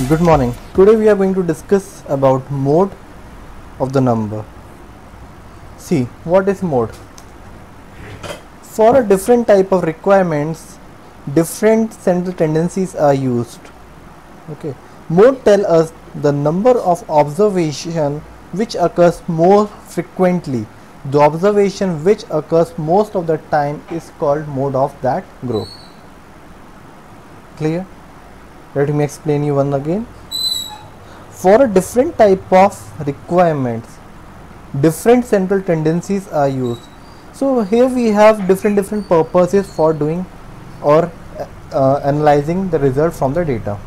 Good morning. Today we are going to discuss about mode of the number. See, what is mode? For a different type of requirements, different central tendencies are used. Okay. Mode tell us the number of observation which occurs more frequently. The observation which occurs most of the time is called mode of that group. Clear? Let me explain you one again. For a different type of requirements, different central tendencies are used. So here we have different purposes for doing or analyzing the result from the data.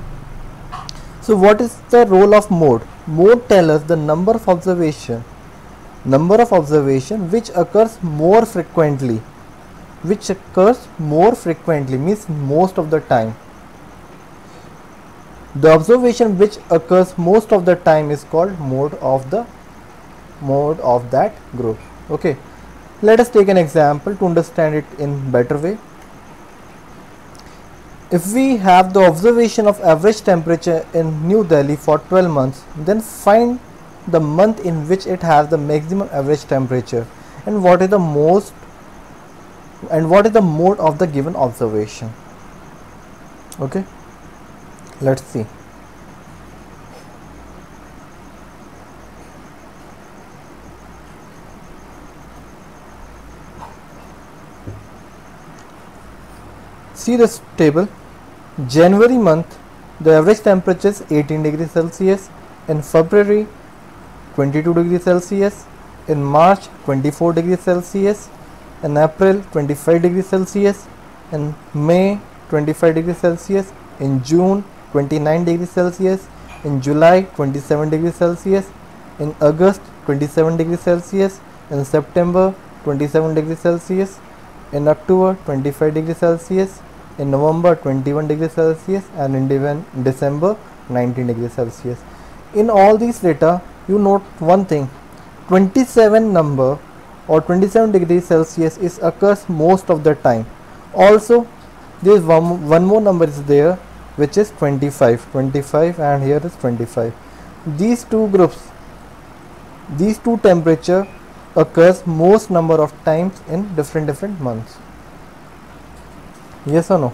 So what is the role of mode? Mode tells us the number of observation which occurs more frequently. Which occurs more frequently means most of the time. The observation which occurs most of the time is called mode of that group. Okay, let us take an example to understand it in better way. If we have the observation of average temperature in New Delhi for 12 months, then find the month in which it has the maximum average temperature and what is the mode of the given observation. Okay, let's see. See this table. January month, the average temperature is 18 degrees Celsius. In February, 22 degrees Celsius. In March, 24 degrees Celsius. In April, 25 degrees Celsius. In May, 25 degrees Celsius. In June, 29 degrees Celsius. In July, 27 degrees Celsius. In August, 27 degrees Celsius. In September, 27 degrees Celsius. In October, 25 degrees Celsius. In November, 21 degrees Celsius, and in December, 19 degrees Celsius. In all these data, you note one thing: 27 number or 27 degrees Celsius occurs most of the time. Also, there is one more number is there, which is 25, and here is 25. These two groups, these two temperature occurs most number of times in different months. Yes or no?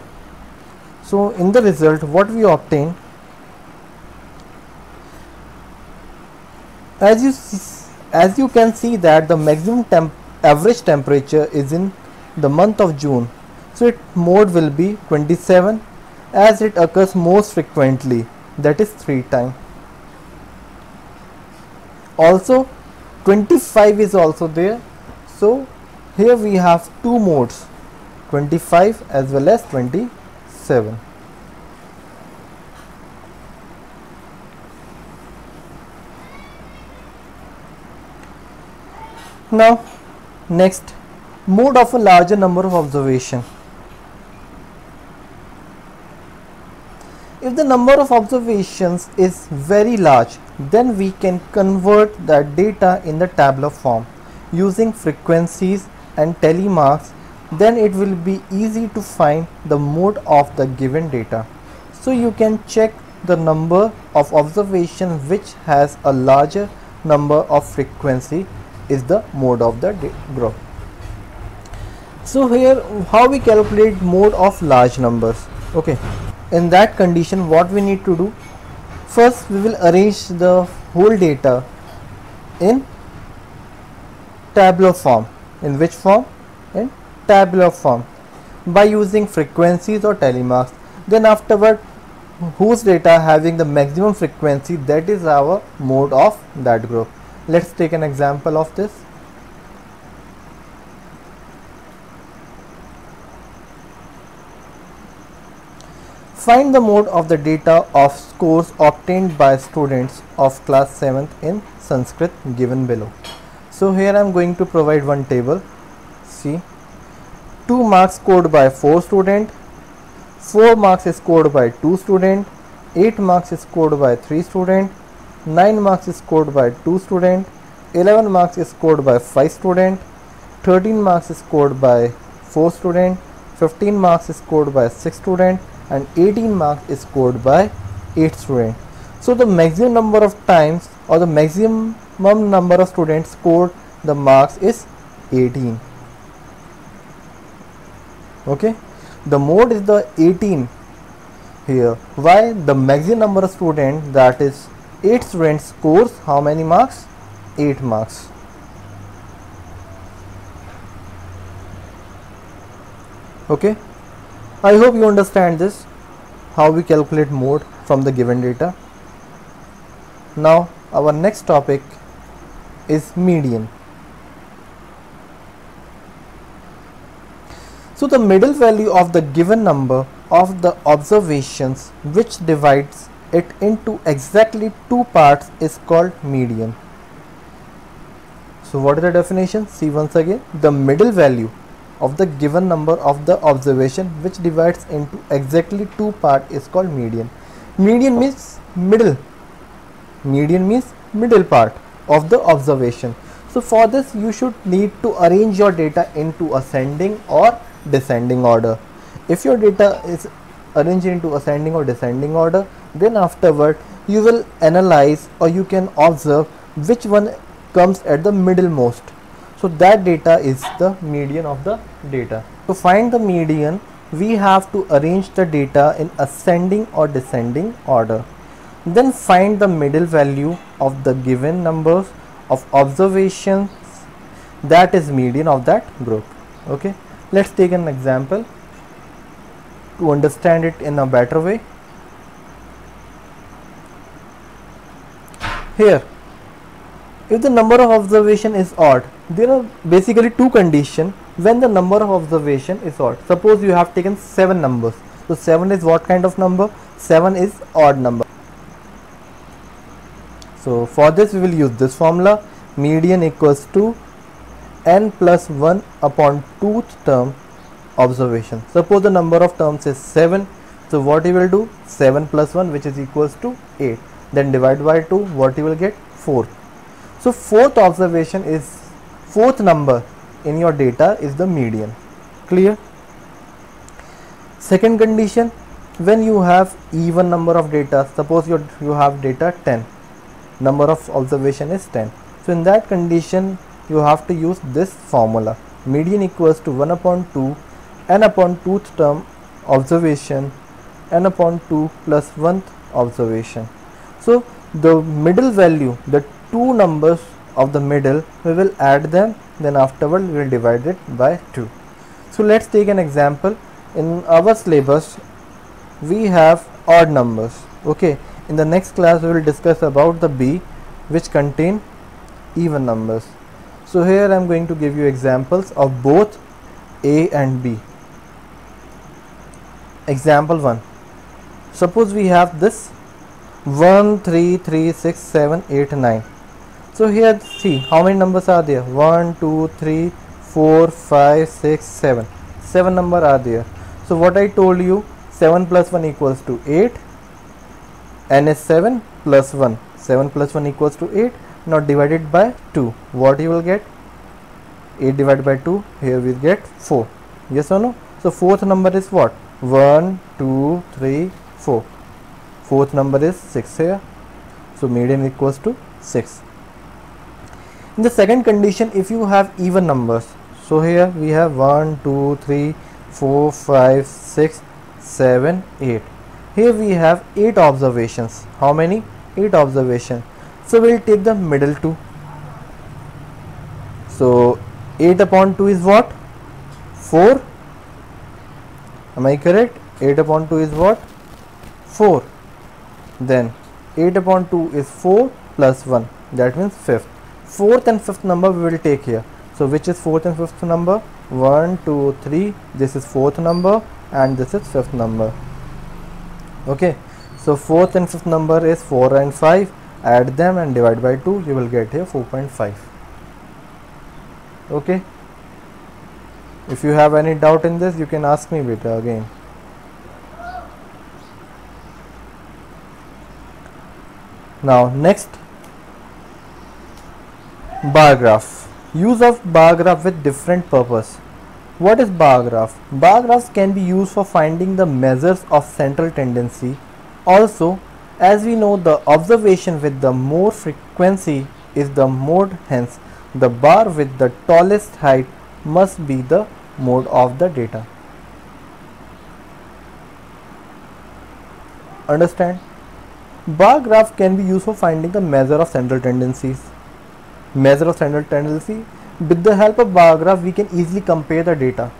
So in the result, what we obtain, as you can see that the maximum average temperature is in the month of June, so its mode will be 27 as it occurs most frequently, that is 3 times. Also 25 is also there, so here we have two modes, 25 as well as 27. Now next, mode of a larger number of observation. If the number of observations is very large, then we can convert that data in the tabular form using frequencies and tally marks. Then it will be easy to find the mode of the given data. So you can check the number of observation which has a larger number of frequency is the mode of the group. So here how we calculate mode of large numbers. Okay, in that condition what we need to do, first we will arrange the whole data in tabular form. In which form? In tabular form, by using frequencies or tally marks. Then afterward, whose data having the maximum frequency, that is our mode of that group. Let's take an example of this. Find the mode of the data of scores obtained by students of class 7th in Sanskrit given below. So here I am going to provide one table. See, 2 marks scored by 4 students, 4 marks is scored by 2 students, 8 marks is scored by 3 students, 9 marks is scored by 2 students, 11 marks is scored by 5 students, 13 marks is scored by 4 students, 15 marks is scored by 6 students, and 18 marks is scored by 8 students. So the maximum number of times or the maximum number of students scored the marks is 18. Okay, the mode is the 18 here. Why? The maximum number of students, that is 8 students, scores how many marks? 8 marks. Okay, I hope you understand this, how we calculate mode from the given data. Now our next topic is median. So the middle value of the given number of the observations which divides it into exactly 2 parts is called median. So what is the definition? See once again, the middle value of the given number of the observation which divides into exactly 2 parts is called median. Median means middle. Median means middle part of the observation. So for this you should need to arrange your data into ascending or descending order. If your data is arranged into ascending or descending order, then afterward you will analyze or you can observe which one comes at the middlemost. So that data is the median of the data. To find the median, we have to arrange the data in ascending or descending order. Then find the middle value of the given numbers of observations, that is median of that group. Okay, let's take an example to understand it in a better way. Here, if the number of observation is odd, there are basically 2 conditions when the number of observation is odd. Suppose you have taken 7 numbers. So 7 is what kind of number? 7 is odd number. So for this we will use this formula, median equals to n plus 1 upon 2th term observation. Suppose the number of terms is 7. So what you will do? 7 plus 1, which is equals to 8. Then divide by 2, what you will get? 4. So 4th observation is 4th number in your data is the median. Clear? Second condition, when you have even number of data, suppose you have data 10, number of observation is 10. So in that condition you have to use this formula, median equals to 1 upon 2 n upon 2th term observation n upon 2 plus 1th observation. So the middle value, the 2 numbers of the middle, we will add them, then afterward we will divide it by 2. So let's take an example. In our syllabus we have odd numbers. Okay, in the next class we will discuss about the B, which contain even numbers. So here I am going to give you examples of both A and B. Example 1. Suppose we have this 1, 3, 3, 6, 7, 8, 9. So here see how many numbers are there? 1, 2, 3, 4, 5, 6, 7. 7 numbers are there. So what I told you, 7 plus 1 equals to 8. N is 7 plus 1. 7 plus 1 equals to 8. Now divided by 2. What you will get? 8 divided by 2. Here we get 4. Yes or no? So fourth number is what? 1, 2, 3, 4. Fourth number is 6 here. So median equals to 6. In the second condition, if you have even numbers, so here we have 1, 2, 3, 4, 5, 6, 7, 8. Here we have 8 observations. How many? 8 observations. So we will take the middle 2. So 8 upon 2 is what? 4. Am I correct? 8 upon 2 is what? 4. Then 8 upon 2 is 4 plus 1. That means 5th. 4th and 5th number we will take here. So which is 4th and 5th number? 1, 2, 3. This is 4th number and this is 5th number. Okay. So 4th and 5th number is 4 and 5. Add them and divide by 2. You will get here 4.5. Okay. If you have any doubt in this, you can ask me later again. Now next, bar graph. Use of bar graph with different purpose. What is bar graph? Bar graphs can be used for finding the measures of central tendency. Also, As we know, the observation with the more frequency is the mode, hence the bar with the tallest height must be the mode of the data. Understand? Bar graph can be used for finding the measure of central tendencies. Measure of central tendency. With the help of bar graph, we can easily compare the data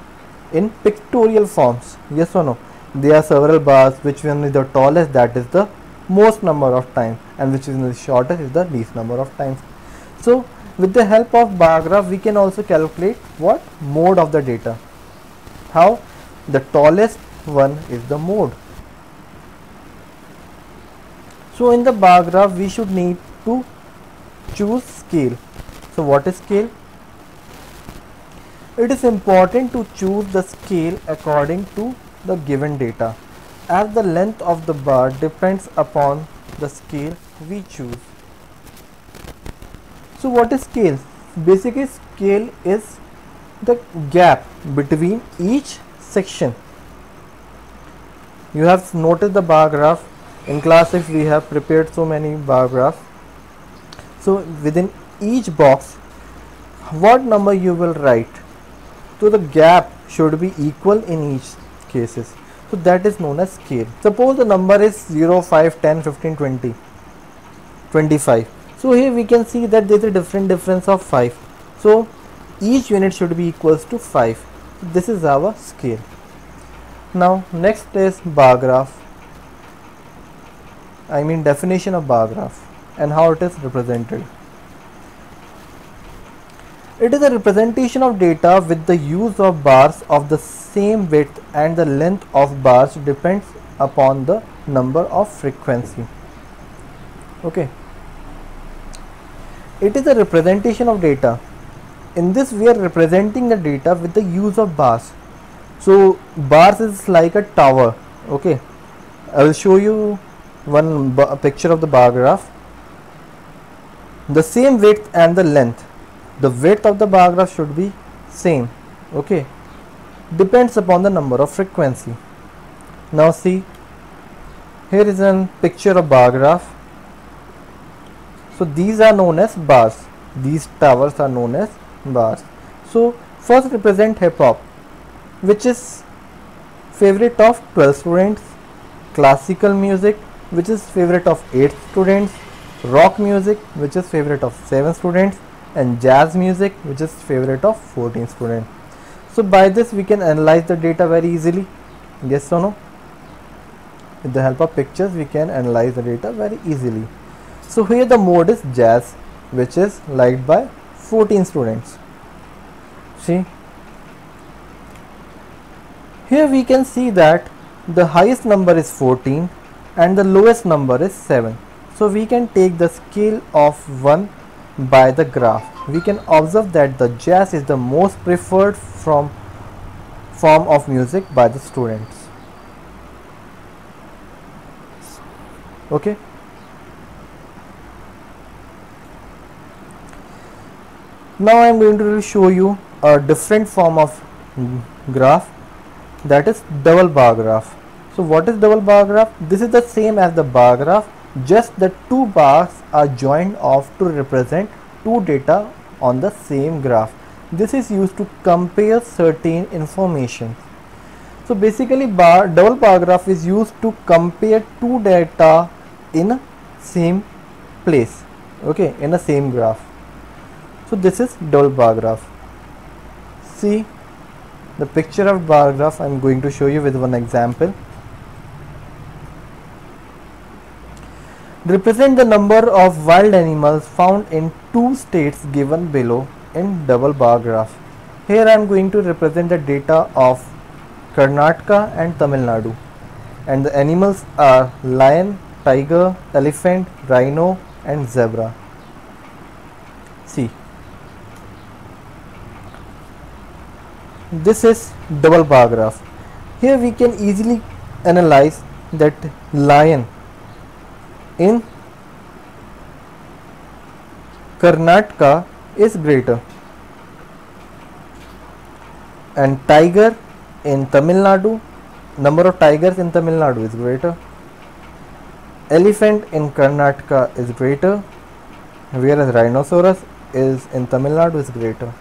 in pictorial forms. Yes or no? There are several bars, which one is the tallest, that is the most number of times, and which is the shortest is the least number of times. So with the help of bar graph, we can also calculate what mode of the data. How? The tallest one is the mode. So in the bar graph, we should need to choose scale. So what is scale? It is important to choose the scale according to the given data, as the length of the bar depends upon the scale we choose. So what is scale? Basically, scale is the gap between each section. You have noticed the bar graph. In class 6 we have prepared so many bar graphs. So within each box, what number you will write? So the gap should be equal in each cases. So that is known as scale. Suppose the number is 0, 5, 10, 15, 20, 25. So here we can see that there is a difference of 5. So each unit should be equals to 5. So this is our scale. Now next is bar graph. I mean definition of bar graph and how it is represented. It is a representation of data with the use of bars of the same width, and the length of bars depends upon the number of frequency. Okay. It is a representation of data. In this we are representing the data with the use of bars. So bars is like a tower. Okay. I will show you one picture of the bar graph. The same width and the length. The width of the bar graph should be same. Okay. Depends upon the number of frequency. Now see, here is a picture of bar graph. So these are known as bars. These towers are known as bars. So first represent hip hop, which is favorite of 12 students, classical music, which is favorite of 8 students, rock music, which is favorite of 7 students, and jazz music, which is favorite of 14 students. So by this we can analyze the data very easily. Yes or no? With the help of pictures we can analyze the data very easily. So here the mode is jazz, which is liked by 14 students. See, here we can see that the highest number is 14 and the lowest number is 7. So we can take the scale of 1 by the graph. We can observe that the jazz is the most preferred form of music by the students. Okay. Now I am going to show you a different form of graph, that is double bar graph. So what is double bar graph? This is the same as the bar graph, just the two bars are joined off to represent two data on the same graph. This is used to compare certain information. So basically double bar graph is used to compare two data in a same place, okay, in a same graph. So this is double bar graph. See the picture of bar graph I am going to show you with one example. Represent the number of wild animals found in two states given below in double bar graph. Here I am going to represent the data of Karnataka and Tamil Nadu, and the animals are lion, tiger, elephant, rhino and zebra. See, this is double bar graph. Here we can easily analyze that lion in Karnataka is greater and tiger in Tamil Nadu, number of tigers in Tamil Nadu is greater. elephant in Karnataka is greater, whereas rhinoceros is in Tamil Nadu is greater.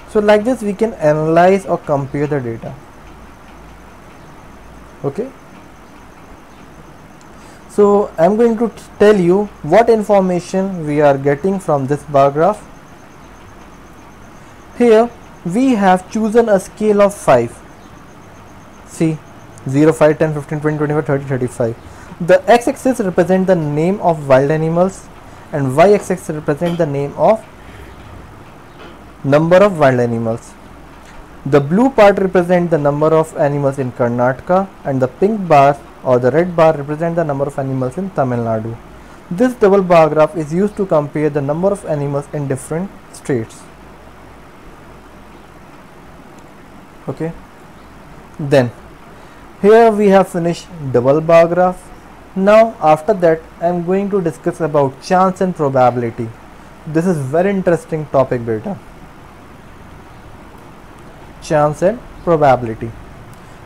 So like this we can analyze or compare the data. Okay. So I'm going to tell you what information we are getting from this bar graph. Here we have chosen a scale of 5. See, 0, 5, 10, 15, 20, 25, 30, 35. The x-axis represents the name of wild animals and y-axis represents the name of number of wild animals. The blue part represents the number of animals in Karnataka and the pink bar or the red bar represents the number of animals in Tamil Nadu. This double bar graph is used to compare the number of animals in different states. Okay. Then here we have finished double bar graph. Now after that I am going to discuss about chance and probability. This is very interesting topic, beta. Chance and probability.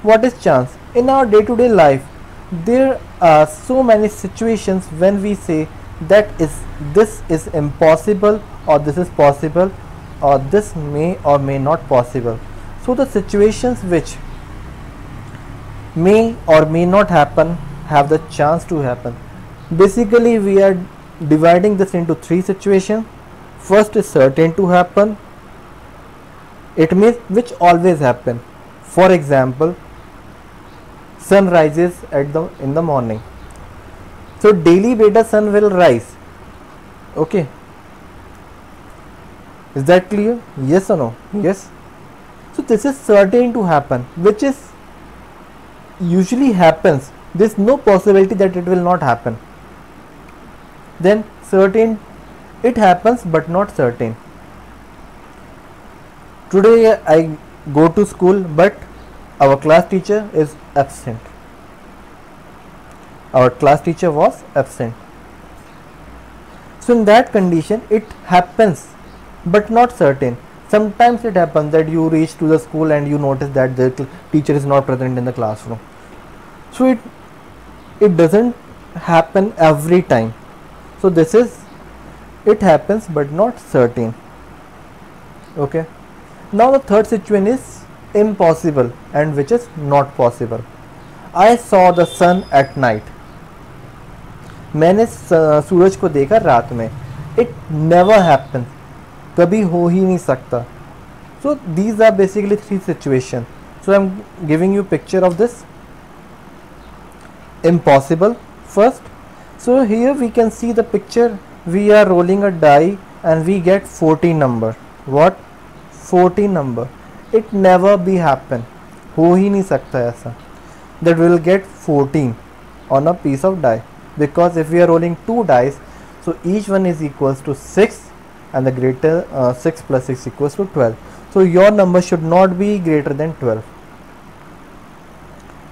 What is chance? In our day-to-day life, there are so many situations when we say this is impossible or this is possible or this may or may not possible. So the situations which may or may not happen have the chance to happen. Basically we are dividing this into 3 situations. First is certain to happen. It means which always happen. For example, sun rises in the morning. So daily beta sun will rise. Okay. Is that clear? Yes or no? Yes. So this is certain to happen, which is usually happens. There is no possibility that it will not happen. Then certain, it happens but not certain. Today I go to school but our class teacher is absent. Our class teacher was absent. So in that condition it happens but not certain. Sometimes it happens that you reach to the school and you notice that the teacher is not present in the classroom. So it doesn't happen every time. So this is, it happens but not certain. Okay. Now the third situation is impossible and which is not possible. I saw the sun at night. मैंने सूरज को देखा रात में. It never happens. कभी हो ही नहीं सकता. So these are basically 3 situations. So I am giving you picture of this. Impossible first. So here we can see the picture. We are rolling a die and we get 14 number. What? 14 number. It never be happen. हो ही नहीं सकता ऐसा. That we will get 14 on a piece of die, because if we are rolling 2 dice, so each one is equals to 6 and the greater 6 plus 6 equals to 12. So your number should not be greater than 12.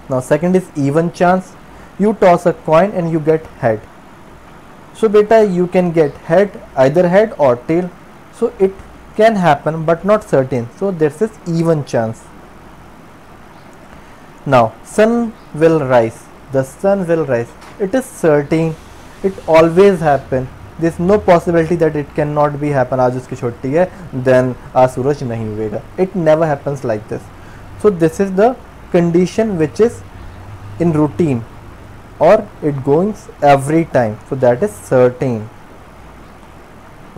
Now second is even chance. You toss a coin and you get head. So beta, you can get head, either head or tail. So it can happen but not certain. So this is even chance. Now sun will rise. The sun will rise. It is certain. It always happen. There is no possibility that it cannot be happen. आज उसकी छुट्टी है, then आज सूरज नहीं उगेगा. It never happens like this. So this is the condition which is in routine, or it goes every time. So that is certain.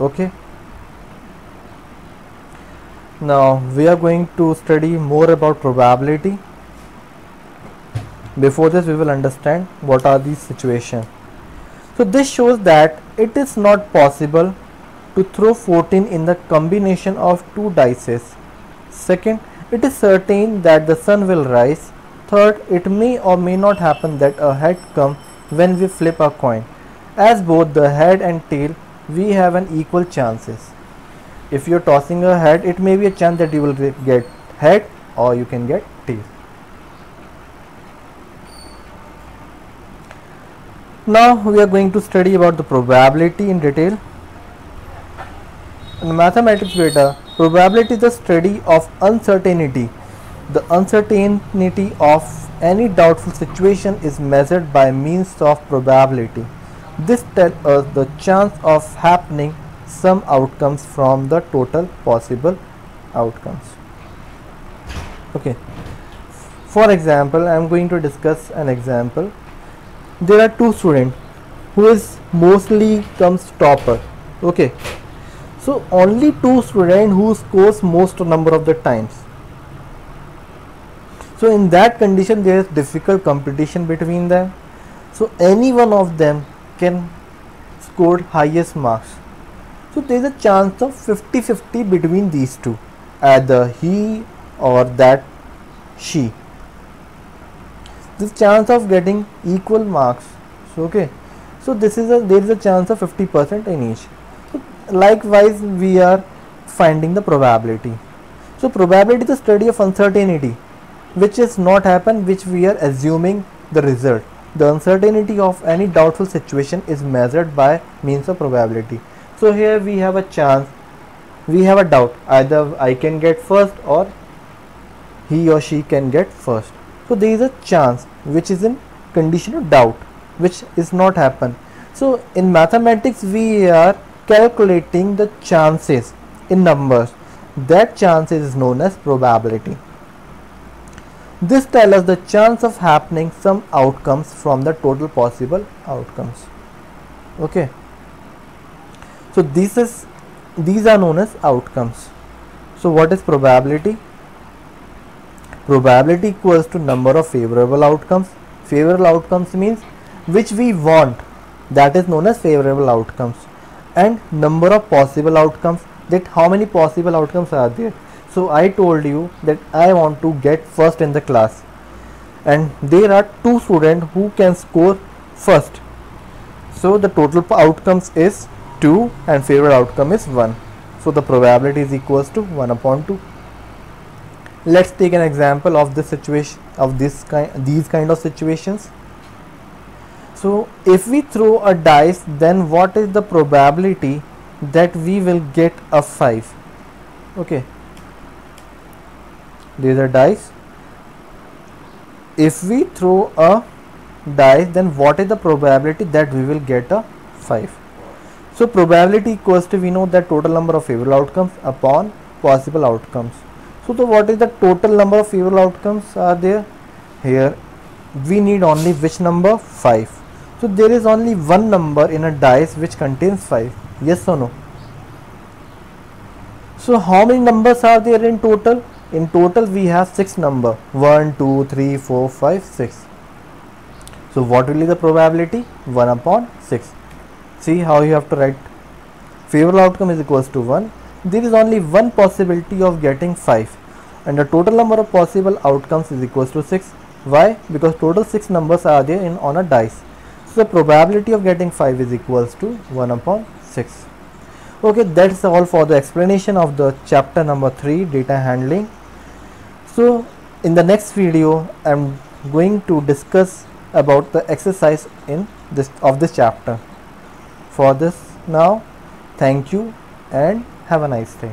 Okay. Now we are going to study more about probability. Before this we will understand what are these situations. So this shows that it is not possible to throw 14 in the combination of 2 dices. Second, it is certain that the sun will rise. Third, it may or may not happen that a head comes when we flip a coin. As both the head and tail, we have an equal chances. If you are tossing a head, it may be a chance that you will get head or you can get tail. Now we are going to study about the probability in detail. In mathematics beta, probability is the study of uncertainty. The uncertainty of any doubtful situation is measured by means of probability. This tells us the chance of happening some outcomes from the total possible outcomes. Okay. For example, I am going to discuss an example. There are two students who is mostly comes topper. Okay. So only two students who scores most number of the times. So in that condition there is difficult competition between them. So any one of them can score highest marks. So there is a chance of 50-50 between these two, either he or that she. The chance of getting equal marks. So okay, so there is a chance of 50% in each. So likewise we are finding the probability. So probability is the study of uncertainty which is not happen, which we are assuming the result. The uncertainty of any doubtful situation is measured by means of probability. So here we have a chance, we have a doubt, either I can get first or he or she can get first. So there is a chance which is in condition of doubt, which is not happen. So in mathematics we are calculating the chances in numbers. That chance is known as probability. This tells us the chance of happening some outcomes from the total possible outcomes. Okay. So these are known as outcomes. So what is probability? Probability equals to number of favorable outcomes. Favorable outcomes means which we want, that is known as favorable outcomes, and number of possible outcomes, that how many possible outcomes are there. So I told you that I want to get first in the class, and there are two students who can score first. So the total outcomes is 2 and favorite outcome is 1. So the probability is equals to 1 upon 2. Let's take an example of this situation, of these kind of situations. So if we throw a dice, then what is the probability that we will get a 5? Okay. There is a dice. If we throw a dice, then what is the probability that we will get a 5? So probability equals to, we know that total number of favorable outcomes upon possible outcomes. So what is the total number of favorable outcomes are there? Here we need only which number? 5. So there is only one number in a dice which contains 5. Yes or no? So how many numbers are there in total? In total we have 6 number, 1, 2, 3, 4, 5, 6. So what will be the probability? 1 upon 6. See how you have to write. Favorable outcome is equals to 1. There is only one possibility of getting 5, and the total number of possible outcomes is equals to 6. Why? Because total 6 numbers are there on a dice. So the probability of getting 5 is equals to 1 upon 6. Okay, that's all for the explanation of the chapter number 3, data handling. So in the next video I am going to discuss about the exercise in this chapter. For this now, thank you and have a nice day.